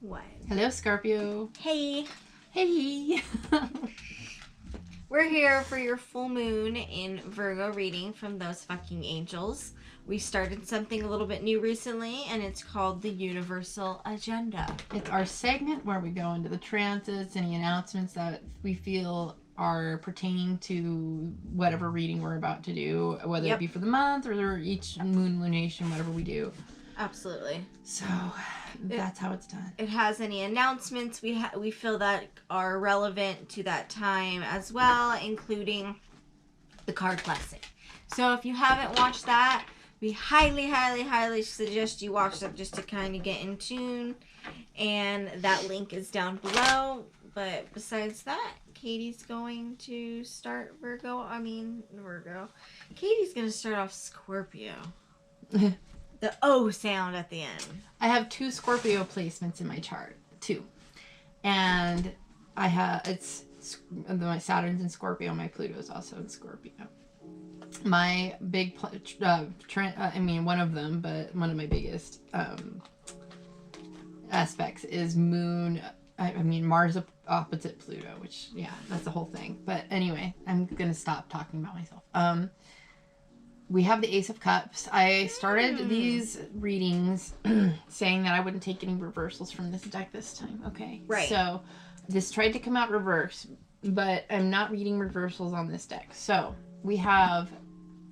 What? Hello, Scorpio. Hey. Hey. We're here for your full moon in Virgo reading from those fucking angels. We started something a little bit new recently, and it's called the Universal Agenda. It's our segment where we go into the transits, any announcements that we feel are pertaining to whatever reading we're about to do, whether it be for the month or each moon lunation, whatever we do. Absolutely. So that's how it's done. It has any announcements we feel that are relevant to that time as well, including the card classic. So if you haven't watched that, we highly suggest you watch that just to kind of get in tune. And that link is down below. But besides that, Katie's going to start Virgo. Katie's going to start off Scorpio. The O sound at the end. I have 2 Scorpio placements in my chart. 2. And I have, my Saturn's in Scorpio, my Pluto's also in Scorpio. My big, one of them, but one of my biggest aspects is Mars opposite Pluto, which, yeah, that's the whole thing. But anyway, I'm going to stop talking about myself. We have the Ace of Cups. I started these readings saying that I wouldn't take any reversals from this deck this time. Okay. Right. So this tried to come out reverse, but I'm not reading reversals on this deck. So we have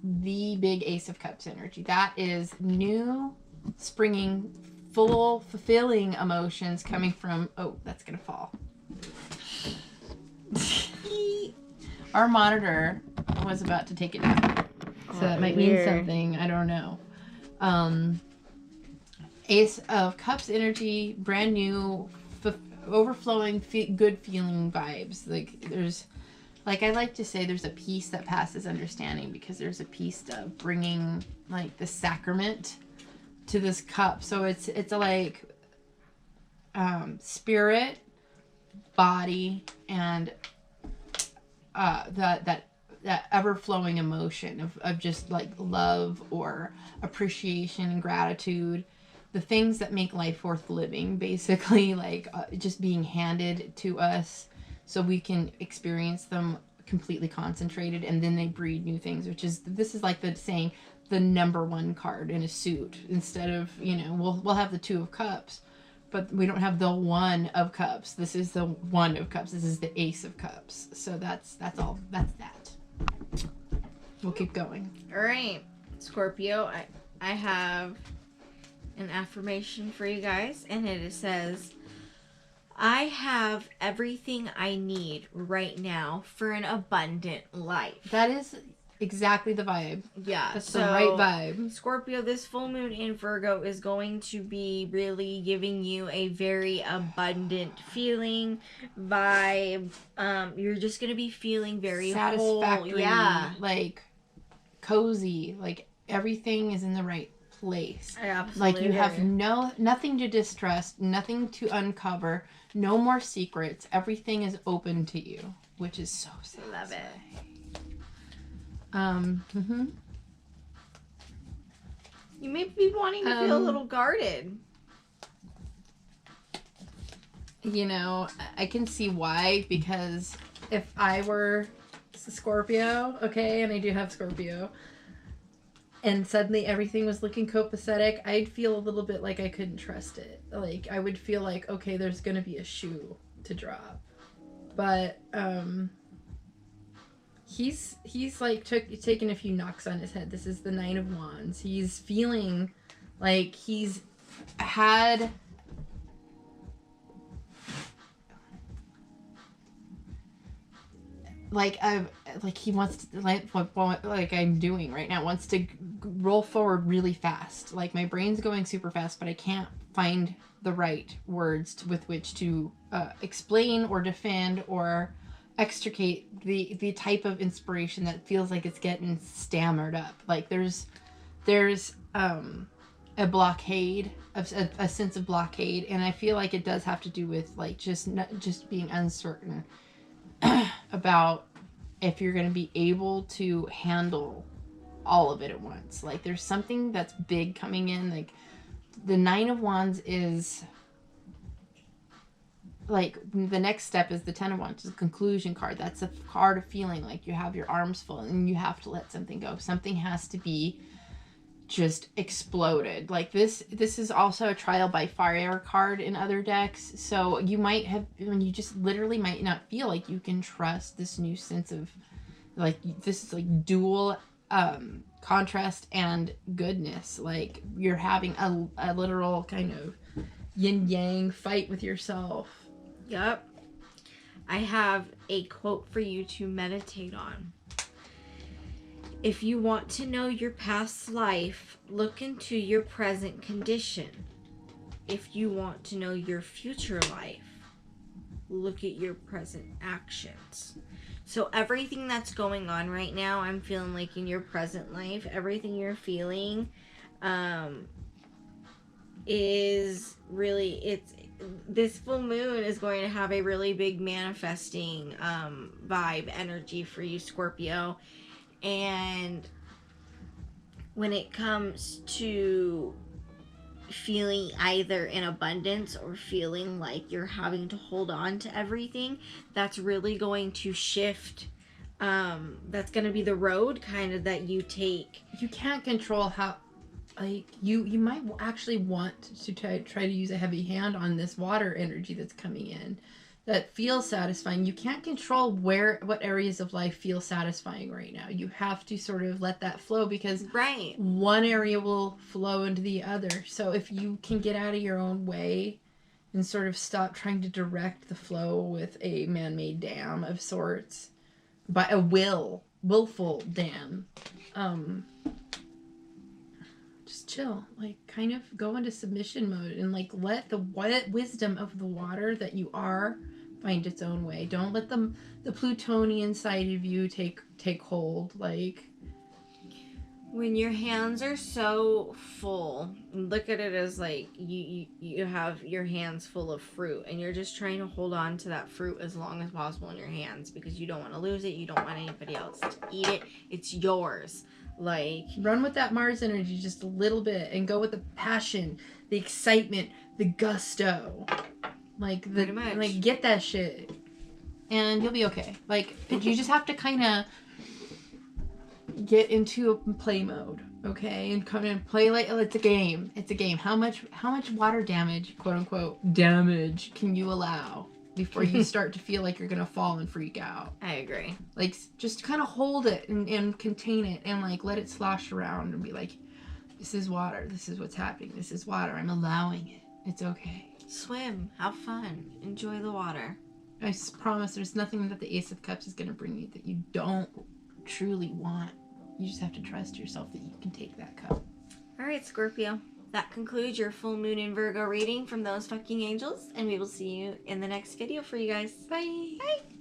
the big Ace of Cups energy. That is new, springing, fulfilling emotions coming from... Oh, that's going to fall. Our monitor was about to take it down. So that might mean something. I don't know. Ace of Cups energy, brand new, overflowing, good feeling vibes. I like to say there's a peace that passes understanding, because there's a peace of bringing the sacrament to this cup. So it's spirit, body, and that ever-flowing emotion of just love or appreciation and gratitude, the things that make life worth living, basically, just being handed to us so we can experience them completely concentrated, and then they breed new things, this is like the saying, the number 1 card in a suit. Instead of, we'll have the 2 of Cups, but we don't have the 1 of Cups. This is the 1 of Cups. This is the Ace of Cups. So that's all. That's that. We'll keep going. All right, Scorpio, I have an affirmation for you guys, and it says, I have everything I need right now for an abundant life. That is exactly the vibe. Yeah. That's the right vibe. Scorpio, this full moon in Virgo is going to be really giving you a very abundant feeling vibe. You're just going to be feeling very satisfactory, whole. Yeah. Cozy, everything is in the right place. Absolutely. You have nothing to distrust, nothing to uncover, no more secrets. Everything is open to you, which is so satisfying. Love it. You may be wanting to feel a little guarded. I can see why, because if I were Scorpio, okay, and I do have Scorpio, and suddenly everything was looking copacetic, I'd feel a little bit like I couldn't trust it. I would feel like, okay, there's gonna be a shoe to drop. But he's taken a few knocks on his head. This is the 9 of Wands. He's feeling like he's had he wants to, like I'm doing right now, wants to roll forward really fast. My brain's going super fast, but I can't find the right words with which to explain or defend or extricate the type of inspiration that feels like it's getting stammered up. There's a blockade, a sense of blockade, and I feel like it does have to do with just being uncertain about if you're going to be able to handle all of it at once. There's something that's big coming in. The 9 of Wands is like the next step is the Ten of Wands, is a conclusion card. That's a card of feeling like you have your arms full and you have to let something go. Something has to be just exploded. Like this is also a trial by fire card in other decks. So you might have, when you just literally might not feel like you can trust this new sense of like, this is like dual contrast and goodness. Like you're having a literal kind of yin yang fight with yourself. Yep. I have a quote for you to meditate on. If you want to know your past life, look into your present condition. If you want to know your future life, look at your present actions. So everything that's going on right now, I'm feeling like in your present life, everything you're feeling is really, this full moon is going to have a really big manifesting vibe energy for you, Scorpio. And when it comes to feeling either in abundance or feeling like you're having to hold on to everything, that's really going to shift. That's going to be the road kind of that you take. You can't control how, like, you might actually want to try to use a heavy hand on this water energy that's coming in that feels satisfying. You can't control what areas of life feel satisfying right now. You have to sort of let that flow, because one area will flow into the other. So if you can get out of your own way and sort of stop trying to direct the flow with a man-made dam of sorts, by a willful dam, just chill. Like, kind of go into submission mode and like let the wisdom of the water that you are find its own way. Don't let the Plutonian side of you take hold. Like, when your hands are so full, look at it as like you have your hands full of fruit and you're just trying to hold on to that fruit as long as possible in your hands because you don't want to lose it. You don't want anybody else to eat it. It's yours. Like, run with that Mars energy just a little bit and go with the passion, the excitement, the gusto. Like, like, get that shit and you'll be okay. Like, you just have to kind of get into a play mode, okay? And come and play like it's a game. It's a game. How much water damage, quote unquote, damage can you allow before you start to feel like you're gonna fall and freak out? I agree. Like, just kind of hold it and contain it and like let it slosh around and be like, this is water. This is what's happening. This is water. I'm allowing it. It's okay. Swim. Have fun. Enjoy the water. I promise there's nothing that the Ace of Cups is going to bring you that you don't truly want. You just have to trust yourself that you can take that cup. All right, Scorpio. That concludes your full moon in Virgo reading from those fucking angels. And we will see you in the next video for you guys. Bye. Bye.